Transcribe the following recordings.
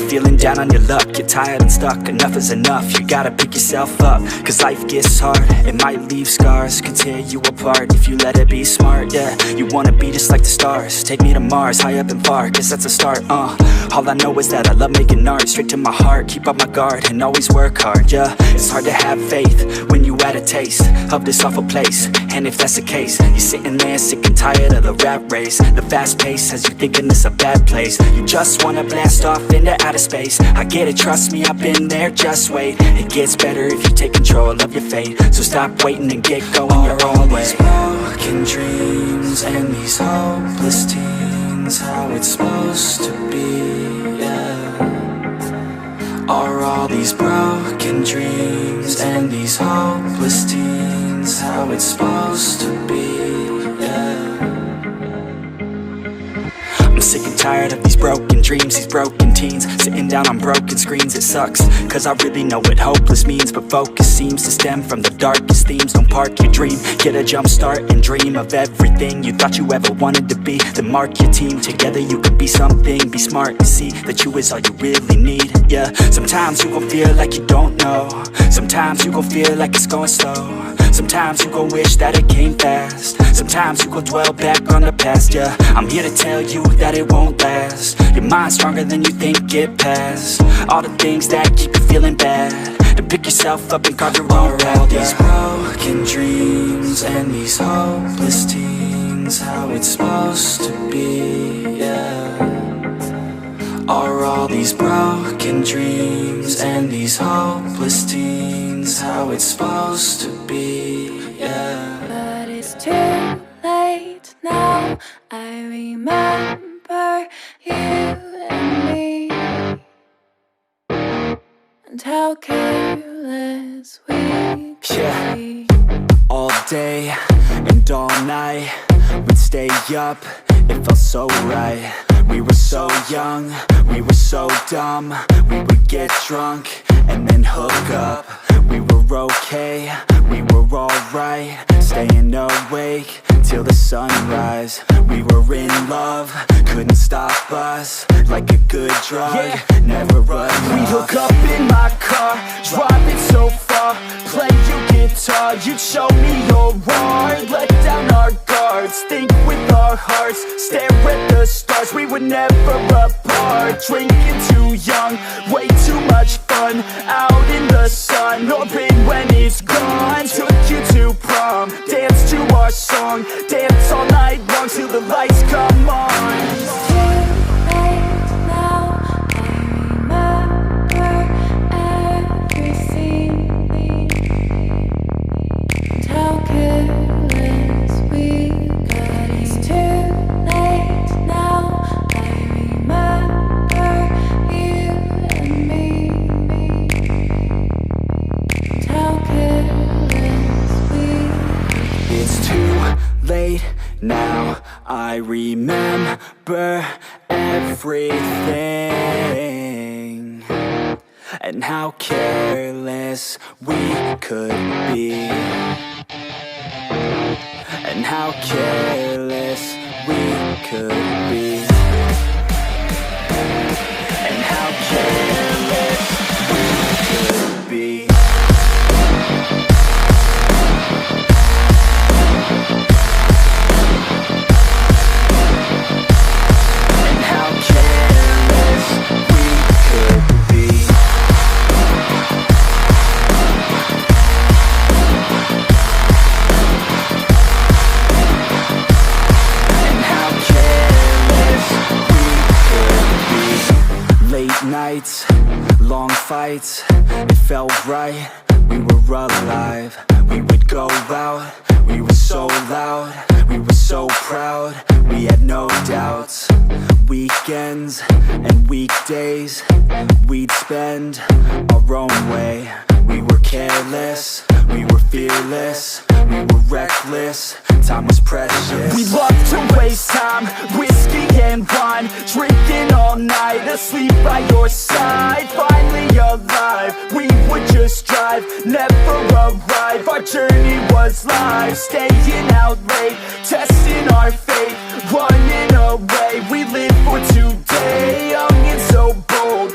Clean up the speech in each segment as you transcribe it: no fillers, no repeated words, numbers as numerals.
you're feeling down on your luck, you're tired and stuck, enough is enough. You gotta pick yourself up, cause life gets hard. It might leave scars, could tear you apart if you let it be smart, yeah. You wanna be just like the stars, take me to Mars, high up and far, cause that's a start, All I know is that I love making art, straight to my heart, keep up my guard, and always work hard, yeah. It's hard to have faith when you had a taste of this awful place, and if that's the case, you're sitting there sick and tired of the rat race. The fast pace has you thinking it's a bad place. You just wanna blast off into outer space. I get it, trust me, I've been there, just wait. It gets better if you take control of your fate. So stop waiting and get going your own way. These broken dreams and these hopeless teens, how it's supposed to be, yeah. Are all these broken dreams and these hopeless teens how it's supposed to be, yeah. I'm sick and tired of these broken dreams, these broken teens, sitting down on broken screens. It sucks, cause I really know what hopeless means, but focus seems to stem from the darkest themes. Don't park your dream, get a jump start and dream of everything you thought you ever wanted to be. Then mark your team, together you could be something. Be smart and see that you is all you really need, yeah. Sometimes you gon' feel like you don't know, sometimes you gon' feel like it's going slow, sometimes you gon' wish that it came fast, sometimes you gon' dwell back on the past, yeah. I'm here to tell you that it won't last. Your mind's stronger than you think, get past all the things that keep you feeling bad, to pick yourself up and carve your own path, all these broken dreams and these hopeless teens how it's supposed to be, yeah. Are all these broken dreams and these hopeless teens how it's supposed to be, yeah. But it's too late now, I remember you and me, and how careless we could be. All day and all night, we'd stay up, it felt so right. We were so young, we were so dumb. We would get drunk and then hook up. We were okay, we were alright, staying awake till the sunrise. We were in love, couldn't stop us, like a good drug, yeah. Never run off. We hook up in my car, driving so far, play you guitar, you'd show me your art. Let down our guards, think with our hearts, stare at the stars. We were never apart, drinking too young, way too much fun, out in the sun, open when it's gone. Took you to prom, dance to our song, dance all night long till the lights come on. Now I remember everything, and how careless we could be, and how careless we could be, and how careless we could be. Nights, long fights, it felt right, we were alive. We would go out, we were so loud, we were so proud, we had no doubts. Weekends and weekdays, we'd spend our own way. We were careless, we were fearless, we were reckless, time was precious. We loved to waste time, whiskey and wine, drinking all night, asleep by your side. Finally alive, we would just drive, never arrive. Our journey was live, staying out late, testing our fate, running away. We live for today, young and so bold,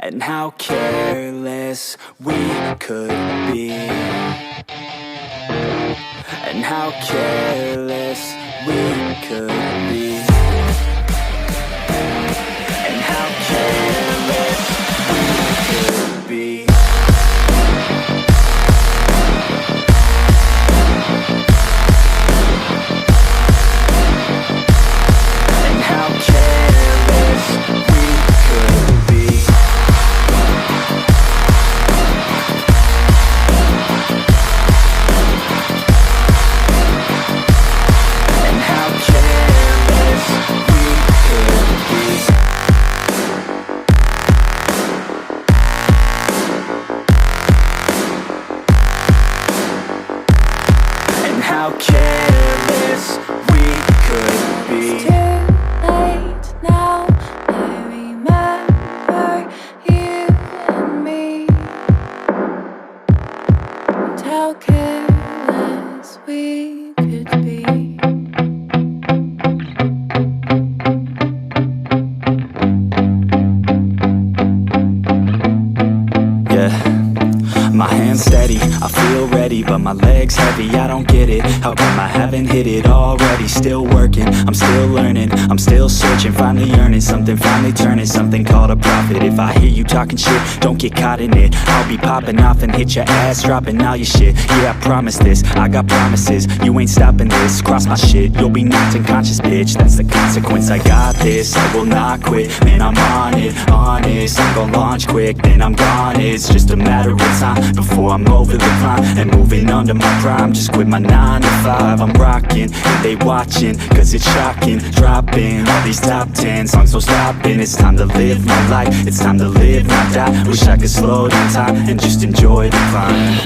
and how careless we could be, and how careless we could be, and how careless we could be. How careless we could be. It's too late now. I remember you and me, and how careless we could be. Yeah, my hand's steady, I feel ready, but my legs heavy, I don't get it. How come I haven't hit it already? Still working, I'm still learning, I'm still searching, finally earning something, finally turning something called a profit. If I hear you talking shit, don't get caught in it. I'll be popping off and hit your ass, dropping all your shit. Yeah, I promise this, I got promises, you ain't stopping this. Cross my shit, you'll be knocked unconscious, bitch. That's the consequence, I got this, I will not quit. Man, I'm on it, honest, I'm gon' launch quick, then I'm gone. It's just a matter of time before I'm over the climb and moving under my prime. Just quit my 9 to 5, I'm rocking and they watching, cause it's shocking. Dropping all these top 10 songs, so stopping. It's time to live my life, it's time to live, not die. Wish I could slow down time and just enjoy the climb.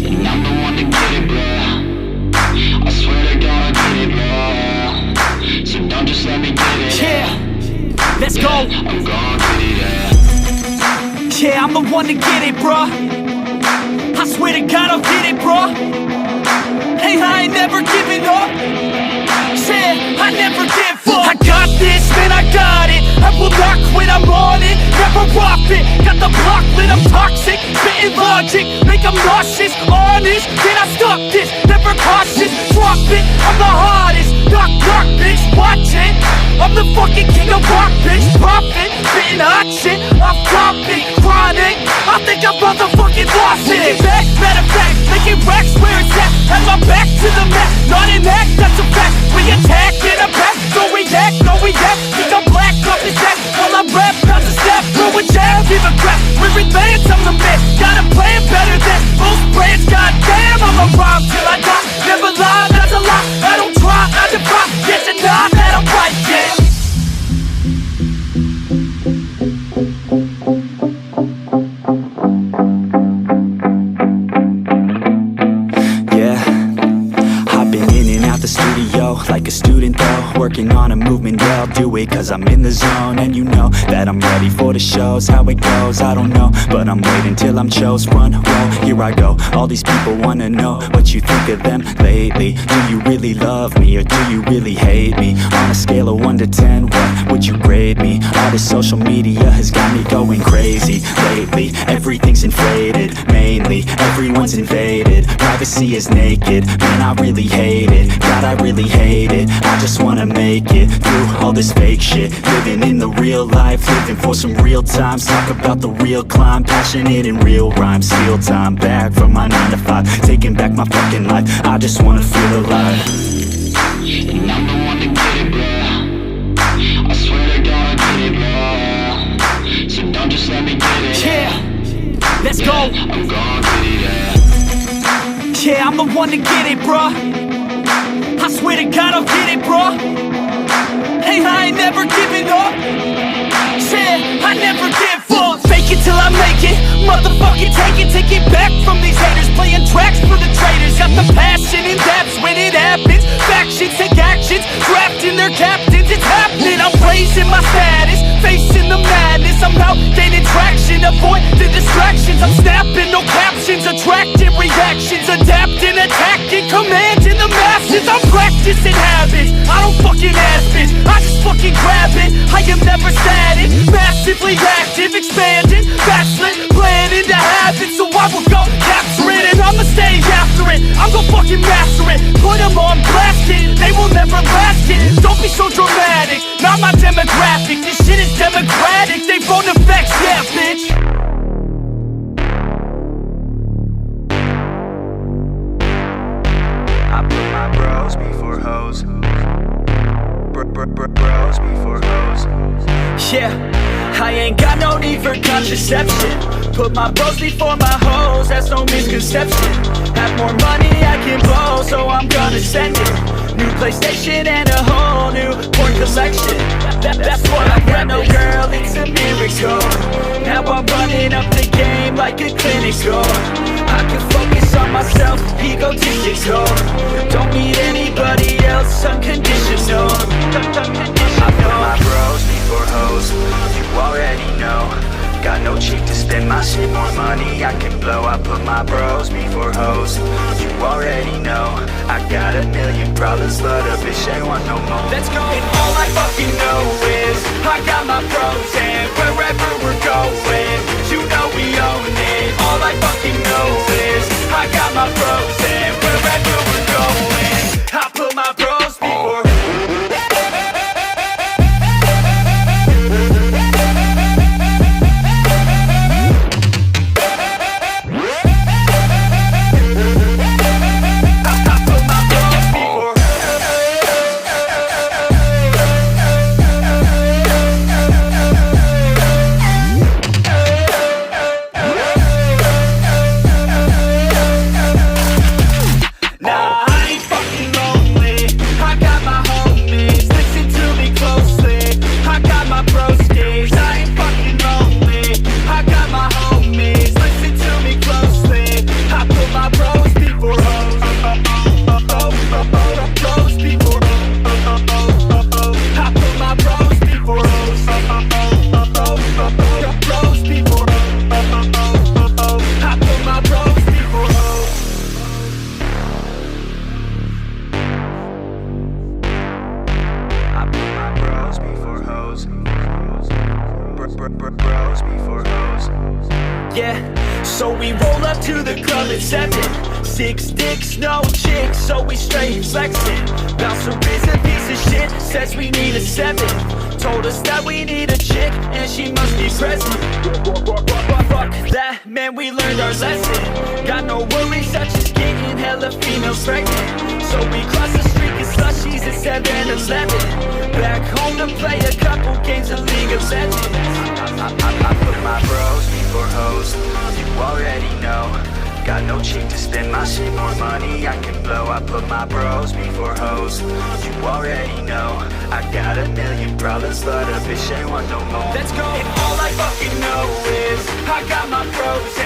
And I'm the one to get it, bro. I swear to God I get it, bro. So don't just let me get it. Yeah, let's go. I'm gon' get it, yeah, I'm the one to get it, bruh. I swear to God I'll get it, bruh. Hey, I ain't never giving up. Yeah, I never give up. I got this, man, I got it. I will not quit, I'm on it. Never off it. Got the block lit, I'm toxic. Spitting logic, make them nauseous. Honest, can I stop this? Never cautious, drop it. I'm the hardest. Knock, knock, bitch, watch it. I'm the fucking king of rock, bitch. Profit, spitting hot shit. I'm topic, chronic. I think I'm motherfucking lost it. Take it back, matter of fact, making racks where it's at. Had my back to the mat, not an act, that's a fact. We attack in a back, don't react, no react. Think I'm black off his back, while I rap, not to step. Throw a jab, give a crap. We're advanced, I'm the man. Gotta play it better than most brands. Goddamn, I'm a rhyme till I die. Never lie, that's a lie. I don't try, I defy. Yes and nah, that I'm right, yeah. Like a student though, working on a movement, yeah, I'll do it cause I'm in the zone. And you know that I'm ready for the shows. How it goes, I don't know, but I'm waiting till I'm chose. Front row, here I go. All these people wanna know what you think of them lately. Do you really love me or do you really hate me? On a scale of 1 to 10, what would you grade me? All this social media has got me going crazy lately. Everything's inflated, mainly everyone's invaded. Privacy is naked, man, I really hate it. God, I really hate it. I just wanna make it through all this fake shit. Living in the real life, living for some real times. Talk about the real climb, passionate in real rhymes. Steal time back from my 9 to 5, taking back my fucking life. I just wanna feel alive. and I'm the one to get it, bro. I swear to God I get it, bro. So don't just let me get it. Yeah, let's go. I'm gon' get it, yeah, I'm the one to get it, bruh. I swear to God I'll get it, bruh. Hey, I ain't never giving up. Yeah, I never give up. Fake it till I make it. Motherfucking take it back from these haters. Playing tracks for the traitors. Got the passion in depths when it happens. Factions take actions, drafting their captains. It's happening, I'm raising my status. Facing the madness, I'm out gaining traction. Avoid the distractions, I'm snapping, no captions. Attracting reactions, adapting, attacking, commanding the masses. I'm practicing habits, I don't fucking ask bitch, I just fucking grab it. I am never static, master Passively active, expanding, backslid, planning to have it. So I will go capture it, and I'ma stay after it. I'm gon' fucking master it, put them on blast it. They will never last it, don't be so dramatic. Not my demographic, this shit is democratic. They phone effects, yeah bitch. I put my bros before hoes. Bros before hoes. Yeah, I ain't got no need for contraception. Put my bros before my hoes, that's no misconception. Have more money I can blow, so I'm gonna send it. New PlayStation and a whole new porn collection. That's what I got, no girl, it's a miracle. Now I'm running up the game like a clinical. I can focus on myself, egotistical. Don't need anybody else, unconditional. I put my bros before hoes, you already know. Got no cheek to spend my shit, more money I can blow. I put my bros before hoes, you already know. I got a million problems, but a bitch ain't want no more. Let's go! And all I fucking know is I got my bros, and wherever we're going, you know we own it. All I fucking know is I got my bros, and wherever we're going, I put my bros before. Yeah, so we roll up to the club at 7. 6 dicks, no chicks, so we straight flexing. Bouncer is a piece of shit, says we need a 7. Told us that we need a chick, and she must be present. Fuck that, man, we learned our lesson. Got no worries such as getting hella females pregnant. So we cross the street and slushies at 7-Eleven. Back home to play a couple games of League of Legends. I put my bros before hoes, you already know. Got no cheek to spend my shit, more money I can blow. I put my bros before hoes, you already know. I got a million problems, but a bitch ain't want no more. Let's go! And all I fucking know is I got my bros.